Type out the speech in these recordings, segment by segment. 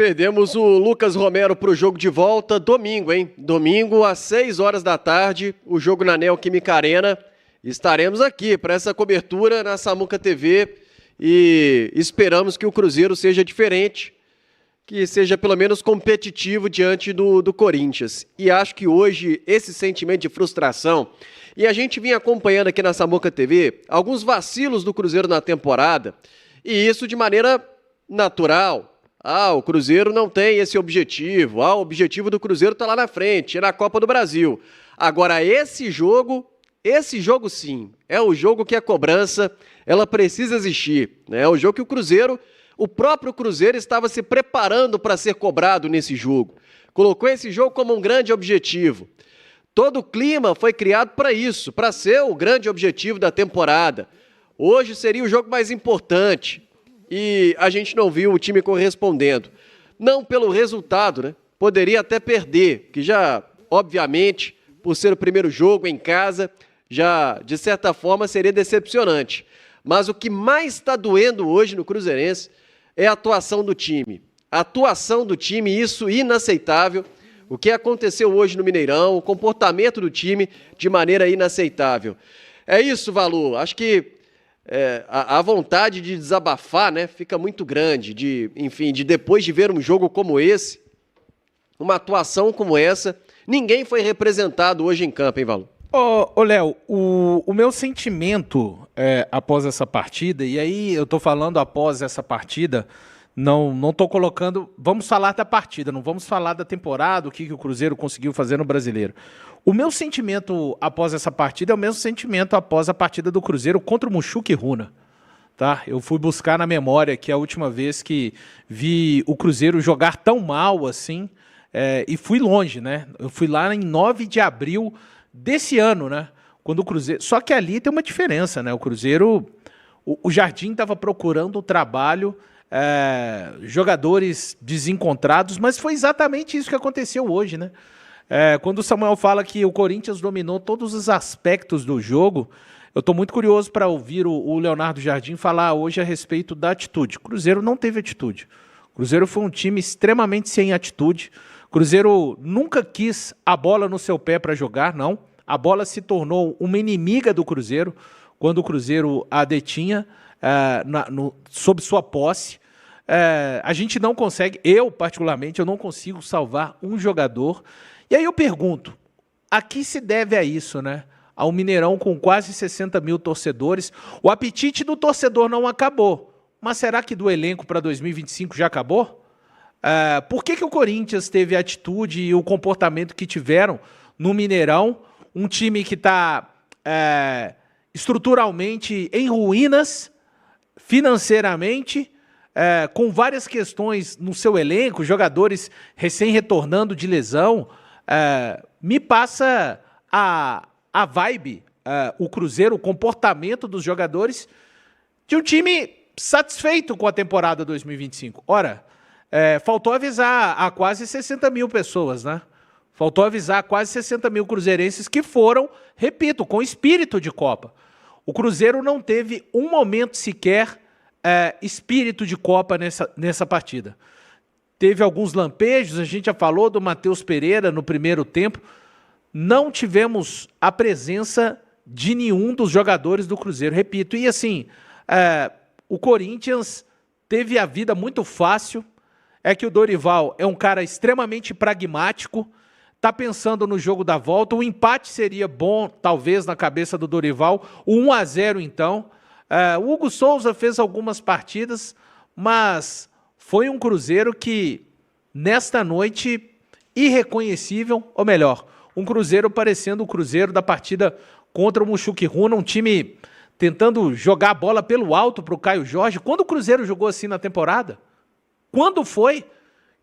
Perdemos o Lucas Romero para o jogo de volta domingo, hein? Domingo às 6 horas da tarde, o jogo na Neoquímica Arena. Estaremos aqui para essa cobertura na Samuca TV e esperamos que o Cruzeiro seja diferente, que seja pelo menos competitivo diante do Corinthians. E acho que hoje esse sentimento de frustração, e a gente vinha acompanhando aqui na Samuca TV alguns vacilos do Cruzeiro na temporada, e isso de maneira natural. O Cruzeiro não tem esse objetivo. O objetivo do Cruzeiro está lá na frente, é na Copa do Brasil. Agora, esse jogo sim, é o jogo que a cobrança, ela precisa existir. É o jogo que o próprio Cruzeiro estava se preparando para ser cobrado nesse jogo. Colocou esse jogo como um grande objetivo. Todo o clima foi criado para isso, para ser o grande objetivo da temporada. Hoje seria o jogo mais importante. E a gente não viu o time correspondendo. Não pelo resultado, né? Poderia até perder, que já, obviamente, por ser o primeiro jogo em casa, já, de certa forma, seria decepcionante. Mas o que mais está doendo hoje no Cruzeirense é a atuação do time. A atuação do time, isso inaceitável. O que aconteceu hoje no Mineirão, o comportamento do time de maneira inaceitável. É isso, Valu. Acho que a vontade de desabafar, né, fica muito grande, de depois de ver um jogo como esse, uma atuação como essa, ninguém foi representado hoje em campo, hein, Valu? Ô, Léo, o meu sentimento após essa partida, e aí eu tô falando após essa partida, não tô colocando, vamos falar da partida, não vamos falar da temporada, o que o Cruzeiro conseguiu fazer no Brasileiro. O meu sentimento após essa partida é o mesmo sentimento após a partida do Cruzeiro contra o Mushuc Runa. Tá? Eu fui buscar na memória que a última vez que vi o Cruzeiro jogar tão mal assim, e fui longe, né? Eu fui lá em 9 de abril desse ano, né? Quando o Cruzeiro... Só que ali tem uma diferença, né? O Cruzeiro... O Jardim estava procurando o trabalho, jogadores desencontrados, mas foi exatamente isso que aconteceu hoje, né? Quando o Samuel fala que o Corinthians dominou todos os aspectos do jogo, eu estou muito curioso para ouvir o Leonardo Jardim falar hoje a respeito da atitude. O Cruzeiro não teve atitude. O Cruzeiro foi um time extremamente sem atitude. O Cruzeiro nunca quis a bola no seu pé para jogar, não. A bola se tornou uma inimiga do Cruzeiro quando o Cruzeiro a detinha sob sua posse. A gente não consegue, eu particularmente, eu não consigo salvar um jogador. E aí eu pergunto, a que se deve a isso, né? Ao Mineirão com quase 60 mil torcedores, o apetite do torcedor não acabou, mas será que do elenco para 2025 já acabou? Por que o Corinthians teve a atitude e o comportamento que tiveram no Mineirão, um time que está estruturalmente em ruínas, financeiramente, com várias questões no seu elenco, jogadores recém-retornando de lesão, me passa a vibe, o Cruzeiro, o comportamento dos jogadores de um time satisfeito com a temporada 2025. Ora, faltou avisar a quase 60 mil pessoas, né? Faltou avisar a quase 60 mil cruzeirenses que foram, repito, com espírito de Copa. O Cruzeiro não teve um momento sequer espírito de Copa nessa partida. Teve alguns lampejos, a gente já falou do Matheus Pereira no primeiro tempo. Não tivemos a presença de nenhum dos jogadores do Cruzeiro, repito. E assim, o Corinthians teve a vida muito fácil. É que o Dorival é um cara extremamente pragmático, está pensando no jogo da volta. O empate seria bom, talvez, na cabeça do Dorival. O 1-0, então. O Hugo Souza fez algumas partidas, mas foi um Cruzeiro que, nesta noite, irreconhecível, ou melhor, um Cruzeiro parecendo o Cruzeiro da partida contra o Mushuc Runa, um time tentando jogar a bola pelo alto para o Caio Jorge. Quando o Cruzeiro jogou assim na temporada? Quando foi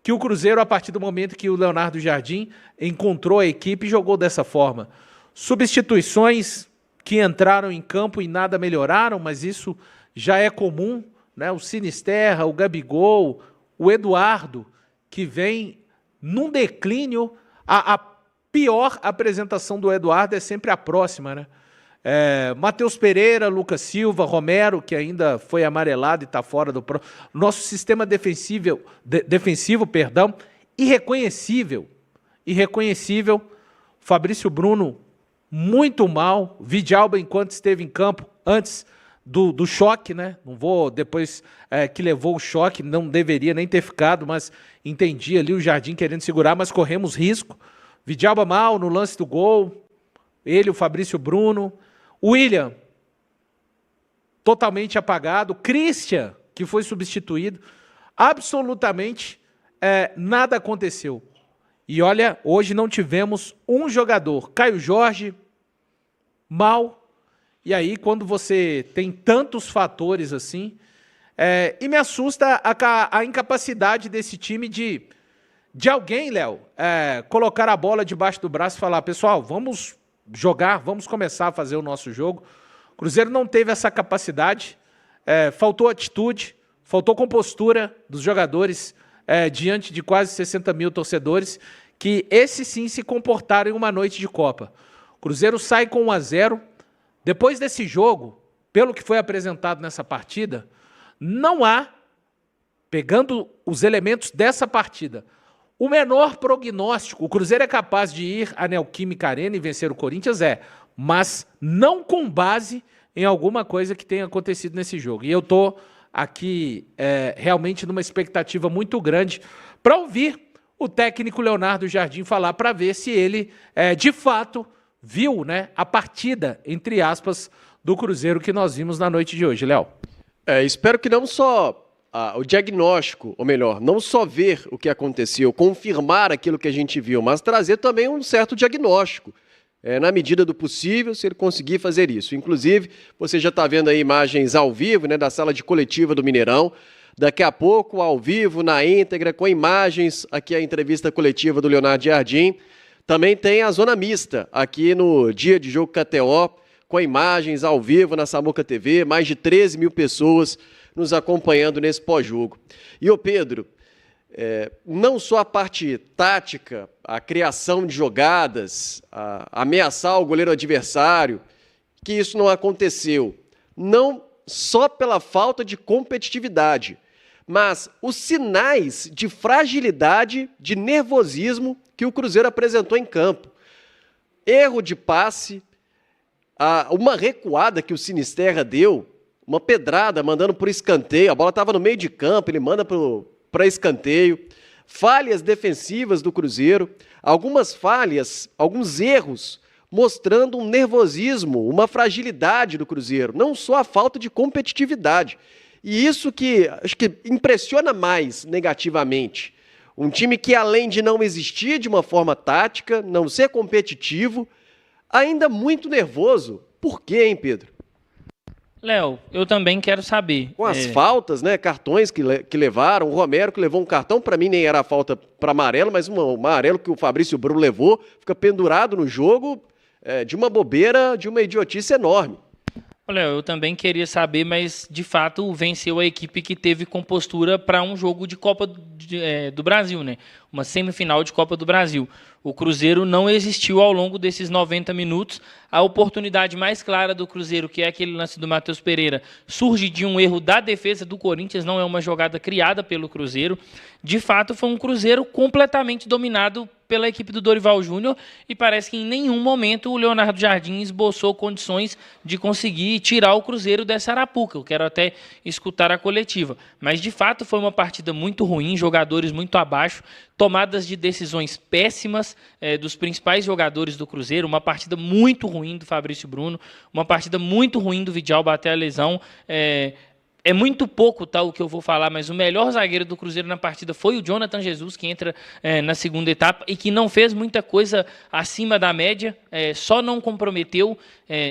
que o Cruzeiro, a partir do momento que o Leonardo Jardim encontrou a equipe, jogou dessa forma? Substituições que entraram em campo e nada melhoraram, mas isso já é comum, né? O Sinisterra, o Gabigol, o Eduardo, que vem num declínio. A pior apresentação do Eduardo é sempre a próxima, né? Matheus Pereira, Lucas Silva, Romero, que ainda foi amarelado e está fora do... Nosso sistema defensivo, irreconhecível. Fabrício Bruno, muito mal. Vidalba, enquanto esteve em campo, antes do choque, né? Não vou, depois que levou o choque, não deveria nem ter ficado, mas entendi ali o Jardim querendo segurar, mas corremos risco. Vidalba mal no lance do gol. Ele, o Fabrício Bruno. William, totalmente apagado. Christian, que foi substituído. Absolutamente nada aconteceu. E olha, hoje não tivemos um jogador. Caio Jorge, mal. E aí, quando você tem tantos fatores assim... e me assusta a incapacidade desse time de alguém, Léo, colocar a bola debaixo do braço e falar, pessoal, vamos jogar, vamos começar a fazer o nosso jogo. O Cruzeiro não teve essa capacidade, faltou atitude, faltou compostura dos jogadores diante de quase 60 mil torcedores, que esses sim se comportaram em uma noite de Copa. O Cruzeiro sai com 1-0. Depois desse jogo, pelo que foi apresentado nessa partida, não há, pegando os elementos dessa partida, o menor prognóstico. O Cruzeiro é capaz de ir à Neoquímica Arena e vencer o Corinthians, mas não com base em alguma coisa que tenha acontecido nesse jogo. E eu estou aqui realmente numa expectativa muito grande para ouvir o técnico Leonardo Jardim falar, para ver se ele, de fato, viu, né, a partida, entre aspas, do Cruzeiro que nós vimos na noite de hoje, Léo. Espero que não só o diagnóstico, ou melhor, não só ver o que aconteceu, confirmar aquilo que a gente viu, mas trazer também um certo diagnóstico, na medida do possível, se ele conseguir fazer isso. Inclusive, você já está vendo aí imagens ao vivo, né, da sala de coletiva do Mineirão. Daqui a pouco, ao vivo, na íntegra, com imagens, aqui a entrevista coletiva do Leonardo Jardim. Também tem a zona mista, aqui no dia de jogo KTO, com imagens ao vivo na Samuca TV, mais de 13 mil pessoas nos acompanhando nesse pós-jogo. E, ô Pedro, não só a parte tática, a criação de jogadas, ameaçar o goleiro adversário, que isso não aconteceu. Não só pela falta de competitividade, mas os sinais de fragilidade, de nervosismo que o Cruzeiro apresentou em campo. Erro de passe, uma recuada que o Sinisterra deu, uma pedrada mandando para o escanteio, a bola estava no meio de campo, ele manda para escanteio. Falhas defensivas do Cruzeiro, algumas falhas, alguns erros, mostrando um nervosismo, uma fragilidade do Cruzeiro, não só a falta de competitividade. E isso que acho que impressiona mais negativamente. Um time que, além de não existir de uma forma tática, não ser competitivo, ainda muito nervoso. Por quê, hein, Pedro? Léo, eu também quero saber. Com as faltas, né, cartões que levaram, o Romero que levou um cartão, para mim nem era falta para amarelo, mas um amarelo que o Fabrício Bruno levou, fica pendurado no jogo de uma bobeira, de uma idiotice enorme. Olha, eu também queria saber, mas de fato venceu a equipe que teve compostura para um jogo de Copa do Brasil, né? Uma semifinal de Copa do Brasil. O Cruzeiro não existiu ao longo desses 90 minutos. A oportunidade mais clara do Cruzeiro, que é aquele lance do Matheus Pereira, surge de um erro da defesa do Corinthians, não é uma jogada criada pelo Cruzeiro. De fato, foi um Cruzeiro completamente dominado pela equipe do Dorival Júnior e parece que em nenhum momento o Leonardo Jardim esboçou condições de conseguir tirar o Cruzeiro dessa arapuca. Eu quero até escutar a coletiva. Mas, de fato, foi uma partida muito ruim, jogadores muito abaixo, tomadas de decisões péssimas dos principais jogadores do Cruzeiro, uma partida muito ruim do Fabrício Bruno, uma partida muito ruim do Vidalba até a lesão. É muito pouco o que eu vou falar, mas o melhor zagueiro do Cruzeiro na partida foi o Jonathan Jesus, que entra na segunda etapa e que não fez muita coisa acima da média, só não comprometeu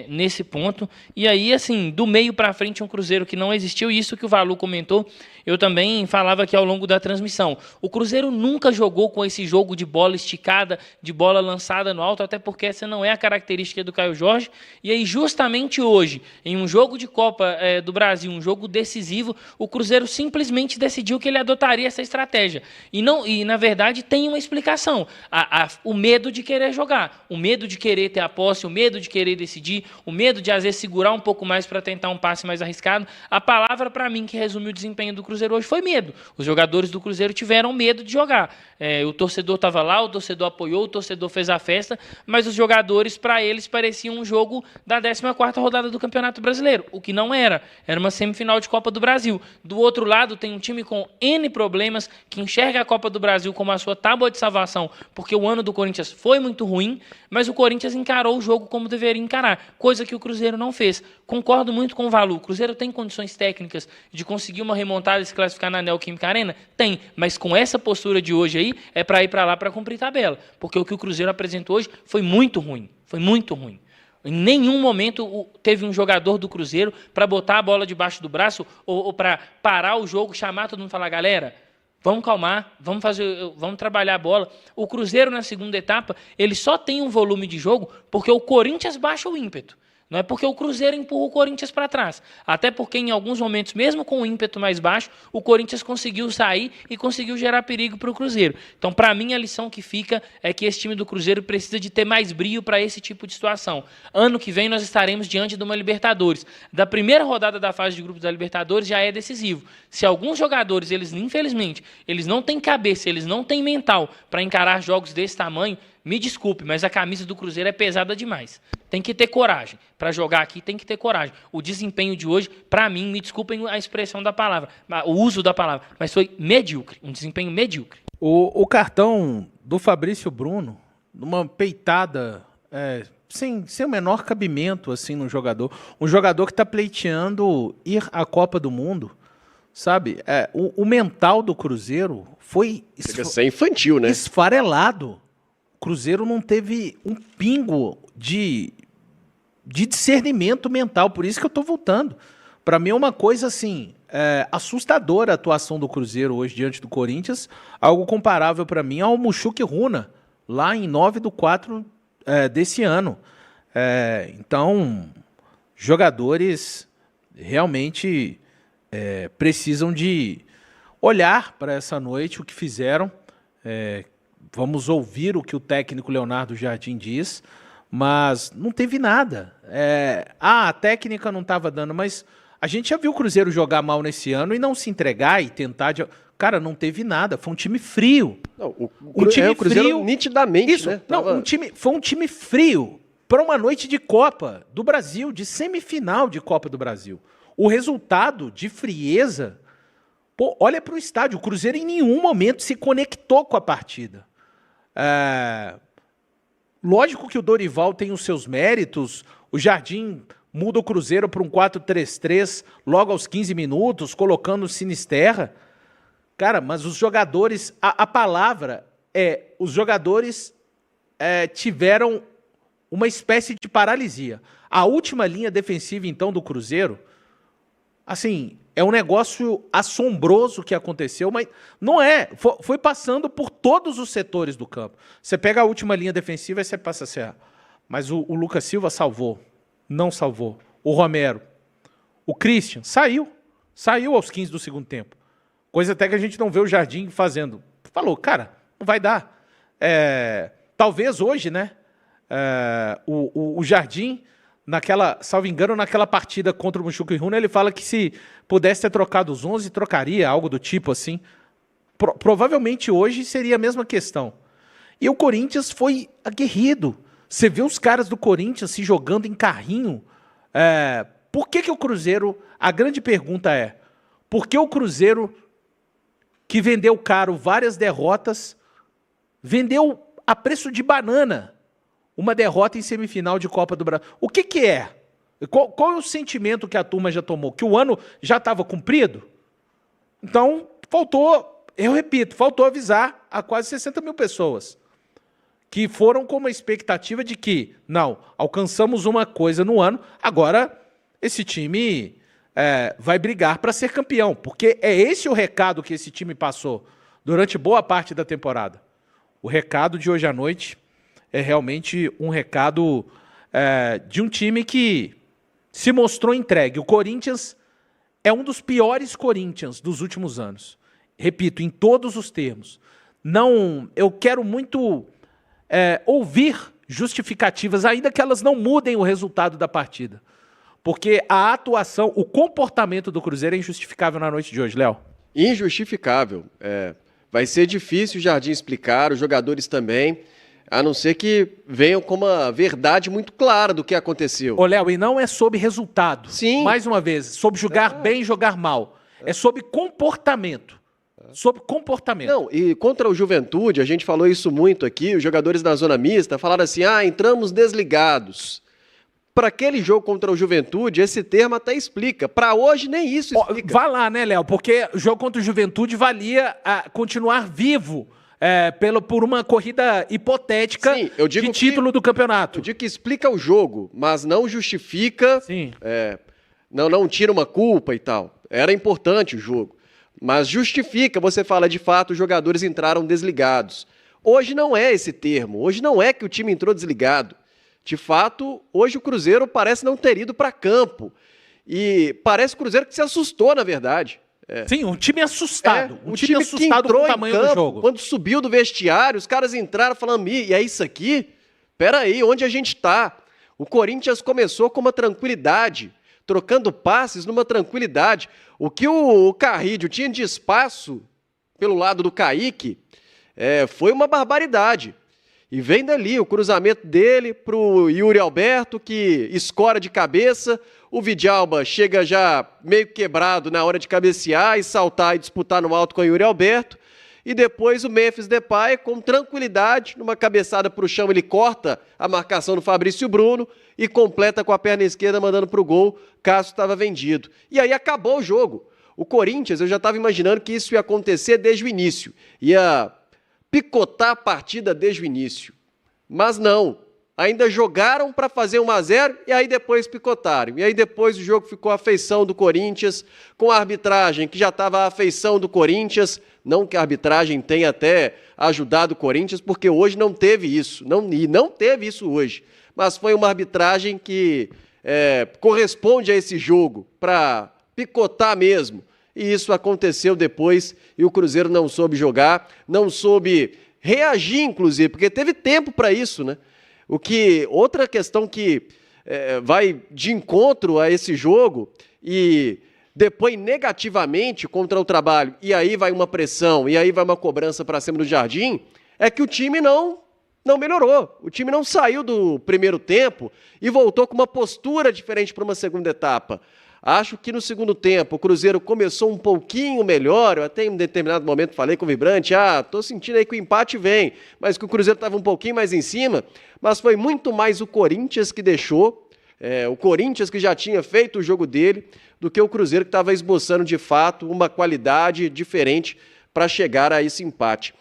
nesse ponto. E aí, assim, do meio para frente, um Cruzeiro que não existiu, e isso que o Valu comentou, eu também falava aqui ao longo da transmissão. O Cruzeiro nunca jogou com esse jogo de bola esticada, de bola lançada no alto, até porque essa não é a característica do Caio Jorge. E aí, justamente hoje, em um jogo de Copa do Brasil, um jogo decisivo, o Cruzeiro simplesmente decidiu que ele adotaria essa estratégia. E na verdade, tem uma explicação. O medo de querer jogar, o medo de querer ter a posse, o medo de querer decidir, o medo de, às vezes, segurar um pouco mais para tentar um passe mais arriscado. A palavra, para mim, que resume o desempenho do Cruzeiro hoje foi medo. Os jogadores do Cruzeiro tiveram medo de jogar. O torcedor estava lá, o torcedor apoiou, o torcedor fez a festa, mas os jogadores, para eles, pareciam um jogo da 14ª rodada do Campeonato Brasileiro, o que não era. Era uma semifinal de Copa do Brasil. Do outro lado, tem um time com N problemas, que enxerga a Copa do Brasil como a sua tábua de salvação, porque o ano do Corinthians foi muito ruim, mas o Corinthians encarou o jogo como deveria encarar, coisa que o Cruzeiro não fez. Concordo muito com o Valu. O Cruzeiro tem condições técnicas de conseguir uma remontada e se classificar na Neoquímica Arena? Tem, mas com essa postura de hoje aí, é para ir para lá para cumprir tabela, porque o que o Cruzeiro apresentou hoje foi muito ruim, foi muito ruim. Em nenhum momento teve um jogador do Cruzeiro para botar a bola debaixo do braço ou para parar o jogo, chamar todo mundo e falar, galera, vamos calmar, vamos trabalhar a bola. O Cruzeiro, na segunda etapa, ele só tem um volume de jogo porque o Corinthians baixa o ímpeto. Não é porque o Cruzeiro empurra o Corinthians para trás. Até porque, em alguns momentos, mesmo com o ímpeto mais baixo, o Corinthians conseguiu sair e conseguiu gerar perigo para o Cruzeiro. Então, para mim, a lição que fica é que esse time do Cruzeiro precisa de ter mais brio para esse tipo de situação. Ano que vem, nós estaremos diante de uma Libertadores. Da primeira rodada da fase de grupos da Libertadores já é decisivo. Se alguns jogadores, infelizmente, eles não têm cabeça, eles não têm mental para encarar jogos desse tamanho, me desculpe, mas a camisa do Cruzeiro é pesada demais. Tem que ter coragem. Para jogar aqui, tem que ter coragem. O desempenho de hoje, para mim, me desculpem a expressão da palavra, o uso da palavra, mas foi medíocre. Um desempenho medíocre. O cartão do Fabrício Bruno, numa peitada sem o menor cabimento assim, no jogador. Um jogador que está pleiteando ir à Copa do Mundo, sabe? O mental do Cruzeiro foi Chega a ser infantil, né? esfarelado. O Cruzeiro não teve um pingo de discernimento mental, por isso que eu estou voltando. Para mim é uma coisa assim, assustadora a atuação do Cruzeiro hoje diante do Corinthians, algo comparável para mim ao Mushuki Runa, lá em 9/4 desse ano. Então, jogadores realmente precisam de olhar para essa noite, o que fizeram. Vamos ouvir o que o técnico Leonardo Jardim diz, mas não teve nada. A técnica não estava dando, mas a gente já viu o Cruzeiro jogar mal nesse ano e não se entregar e tentar... Cara, não teve nada, foi um time frio. Não, o time Cruzeiro frio, nitidamente, isso, né? Não, foi um time frio para uma noite de Copa do Brasil, de semifinal de Copa do Brasil. O resultado de frieza... Pô, olha para o estádio, o Cruzeiro em nenhum momento se conectou com a partida. Lógico que o Dorival tem os seus méritos, o Jardim muda o Cruzeiro para um 4-3-3 logo aos 15 minutos, colocando o Sinisterra. Cara, mas os jogadores, a palavra os jogadores tiveram uma espécie de paralisia. A última linha defensiva, então, do Cruzeiro, assim... É um negócio assombroso que aconteceu, mas não é. Foi passando por todos os setores do campo. Você pega a última linha defensiva e você passa assim, mas o Lucas Silva salvou. Não salvou. O Romero. O Christian saiu. Saiu aos 15 do segundo tempo. Coisa até que a gente não vê o Jardim fazendo. Falou, cara, não vai dar. Talvez hoje, né? O Jardim... salvo engano, naquela partida contra o Mushuki Runa, ele fala que se pudesse ter trocado os 11, trocaria, algo do tipo assim. Provavelmente hoje seria a mesma questão. E o Corinthians foi aguerrido. Você vê os caras do Corinthians se jogando em carrinho. Por que o Cruzeiro... A grande pergunta é, por que o Cruzeiro, que vendeu caro várias derrotas, vendeu a preço de banana uma derrota em semifinal de Copa do Brasil? O que é? Qual é o sentimento que a turma já tomou? Que o ano já estava cumprido? Então, faltou avisar a quase 60 mil pessoas que foram com uma expectativa de que, não, alcançamos uma coisa no ano, agora esse time vai brigar para ser campeão, porque é esse o recado que esse time passou durante boa parte da temporada. O recado de hoje à noite é realmente um recado de um time que se mostrou entregue. O Corinthians é um dos piores Corinthians dos últimos anos. Repito, em todos os termos. Não, eu quero muito ouvir justificativas, ainda que elas não mudem o resultado da partida. Porque a atuação, o comportamento do Cruzeiro é injustificável na noite de hoje, Léo. Injustificável. Vai ser difícil o Jardim explicar, os jogadores também, a não ser que venham com uma verdade muito clara do que aconteceu. Ô, Léo, e não é sobre resultado. Sim. Mais uma vez, sobre jogar bem e jogar mal. É sobre comportamento. Sobre comportamento. Não, e contra o Juventude, a gente falou isso muito aqui, os jogadores da zona mista falaram assim, entramos desligados. Para aquele jogo contra o Juventude, esse termo até explica. Para hoje, nem isso explica. Vá lá, né, Léo? Porque o jogo contra o Juventude valia continuar vivo por uma corrida hipotética. Sim, eu digo de título do campeonato. Eu digo que explica o jogo, mas não justifica, Sim. Não tira uma culpa e tal. Era importante o jogo. Mas justifica, você fala, de fato, os jogadores entraram desligados. Hoje não é esse termo, hoje não é que o time entrou desligado. De fato, hoje o Cruzeiro parece não ter ido para campo. E parece o Cruzeiro que se assustou, na verdade. Sim, um time assustado. Um time assustado que entrou com o tamanho em campo, do jogo. Quando subiu do vestiário, os caras entraram falando, e é isso aqui? Peraí, onde a gente está? O Corinthians começou com uma tranquilidade, trocando passes numa tranquilidade. O que o Carrídio tinha de espaço pelo lado do Kaique foi uma barbaridade. E vem dali o cruzamento dele para o Yuri Alberto, que escora de cabeça. O Vidalba chega já meio quebrado na hora de cabecear e saltar e disputar no alto com o Yuri Alberto. E depois o Memphis Depay, com tranquilidade, numa cabeçada para o chão, ele corta a marcação do Fabrício Bruno e completa com a perna esquerda, mandando para o gol. Cássio estava vendido. E aí acabou o jogo. O Corinthians, eu já estava imaginando que isso ia acontecer desde o início. Ia picotar a partida desde o início. Mas não. Ainda jogaram para fazer 1-0 e aí depois picotaram. E aí depois o jogo ficou à feição do Corinthians, com a arbitragem que já estava à feição do Corinthians. Não que a arbitragem tenha até ajudado o Corinthians, porque hoje não teve isso. E não teve isso hoje. Mas foi uma arbitragem que corresponde a esse jogo, para picotar mesmo. E isso aconteceu depois e o Cruzeiro não soube jogar, não soube reagir, inclusive, porque teve tempo para isso, né? Outra questão que vai de encontro a esse jogo e depõe negativamente contra o trabalho, e aí vai uma pressão, e aí vai uma cobrança para cima do Jardim, é que o time não melhorou. O time não saiu do primeiro tempo e voltou com uma postura diferente para uma segunda etapa. Acho que no segundo tempo o Cruzeiro começou um pouquinho melhor, eu até em um determinado momento falei com o Vibrante, tô sentindo aí que o empate vem, mas que o Cruzeiro estava um pouquinho mais em cima, mas foi muito mais o Corinthians que deixou, o Corinthians que já tinha feito o jogo dele, do que o Cruzeiro que estava esboçando de fato uma qualidade diferente para chegar a esse empate.